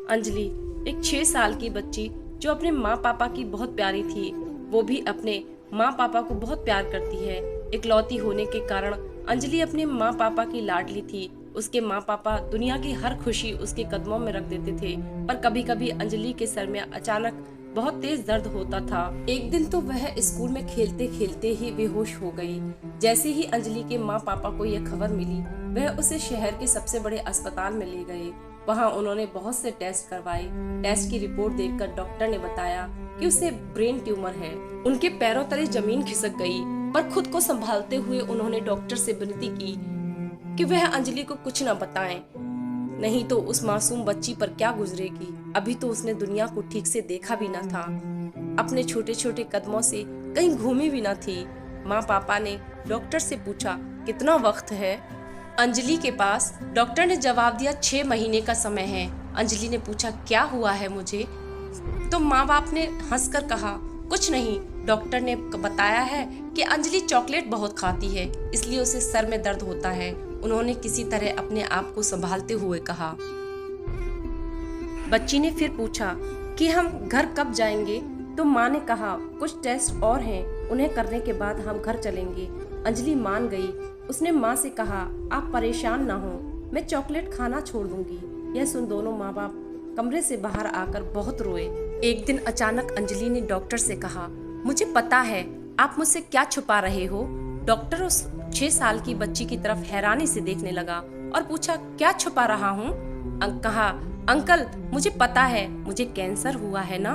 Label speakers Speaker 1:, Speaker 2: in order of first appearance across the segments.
Speaker 1: अंजलि एक 6 साल की बच्ची जो अपने माँ पापा की बहुत प्यारी थी, वो भी अपने माँ पापा को बहुत प्यार करती है। इकलौती होने के कारण अंजलि अपने माँ पापा की लाडली थी। उसके माँ पापा दुनिया की हर खुशी उसके कदमों में रख देते थे, पर कभी कभी अंजलि के सर में अचानक बहुत तेज दर्द होता था। एक दिन तो वह स्कूल में खेलते खेलते ही बेहोश हो गई। जैसे ही अंजलि के माँ पापा को यह खबर मिली, वह उसे शहर के सबसे बड़े अस्पताल में ले गए। वहाँ उन्होंने बहुत से टेस्ट करवाए। टेस्ट की रिपोर्ट देखकर डॉक्टर ने बताया कि उसे ब्रेन ट्यूमर है। उनके पैरों तले जमीन खिसक गई, पर खुद को संभालते हुए उन्होंने डॉक्टर से विनती की कि वह अंजलि को कुछ न बताएं, नहीं तो उस मासूम बच्ची पर क्या गुजरेगी। अभी तो उसने दुनिया को ठीक से देखा भी न था, अपने छोटे छोटे कदमों से कहीं घूमी भी न थी। माँ पापा ने डॉक्टर से पूछा, कितना वक्त है अंजलि के पास? डॉक्टर ने जवाब दिया, 6 महीने का समय है। अंजलि ने पूछा, क्या हुआ है मुझे? तो माँ बाप ने हंसकर कहा, कुछ नहीं। डॉक्टर ने बताया है कि अंजलि चॉकलेट बहुत खाती है, इसलिए उसे सर में दर्द होता है। उन्होंने किसी तरह अपने आप को संभालते हुए कहा। बच्ची ने फिर पूछा कि हम घर कब जाएंगे? तो माँ ने कहा, कुछ टेस्ट और हैं, उन्हें करने के बाद हम घर चलेंगे। अंजलि मान गई। उसने माँ से कहा, आप परेशान ना हो, मैं चॉकलेट खाना छोड़ दूंगी। यह सुन दोनों माँ बाप कमरे से बाहर आकर बहुत रोए। एक दिन अचानक अंजलि ने डॉक्टर से कहा, मुझे पता है आप मुझसे क्या छुपा रहे हो। डॉक्टर उस 6 साल की बच्ची की तरफ हैरानी से देखने लगा और पूछा, क्या छुपा रहा हूँ? कहा, अंकल मुझे पता है, मुझे कैंसर हुआ है ना।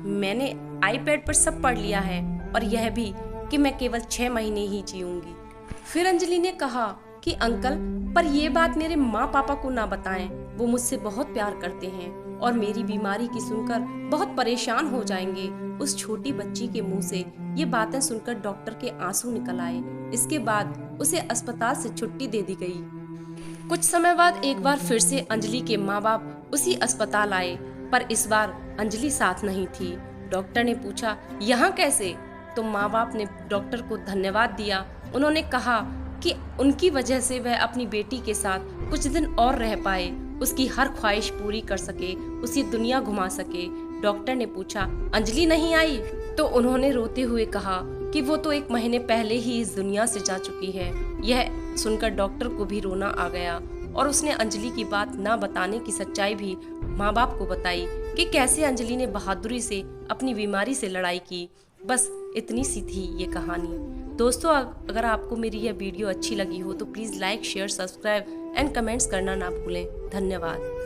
Speaker 1: मैंने आईपैड पर सब पढ़ लिया है, और यह भी कि मैं केवल 6 महीने ही जीऊंगी। फिर अंजलि ने कहा कि अंकल, पर ये बात मेरे माँ पापा को ना बताएं, वो मुझसे बहुत प्यार करते हैं और मेरी बीमारी की सुनकर बहुत परेशान हो जाएंगे। उस छोटी बच्ची के मुंह से ये बातें सुनकर डॉक्टर के आंसू निकल आए। इसके बाद उसे अस्पताल से छुट्टी दे दी गई। कुछ समय बाद एक बार फिर से अंजलि के माँ बाप उसी अस्पताल आए, पर इस बार अंजलि साथ नहीं थी। डॉक्टर ने पूछा, यहाँ कैसे? तो माँ बाप ने डॉक्टर को धन्यवाद दिया। उन्होंने कहा कि उनकी वजह से वह अपनी बेटी के साथ कुछ दिन और रह पाए, उसकी हर ख्वाहिश पूरी कर सके, उसे दुनिया घुमा सके। डॉक्टर ने पूछा, अंजलि नहीं आई? तो उन्होंने रोते हुए कहा कि वो तो 1 महीने पहले ही इस दुनिया से जा चुकी है। यह सुनकर डॉक्टर को भी रोना आ गया और उसने अंजलि की बात ना बताने की सच्चाई भी माँ बाप को बताई कि कैसे अंजलि ने बहादुरी से अपनी बीमारी से लड़ाई की। बस इतनी सी थी ये कहानी। दोस्तों, अगर आपको मेरी यह वीडियो अच्छी लगी हो तो please like, share, subscribe and comments करना ना भूलें। धन्यवाद।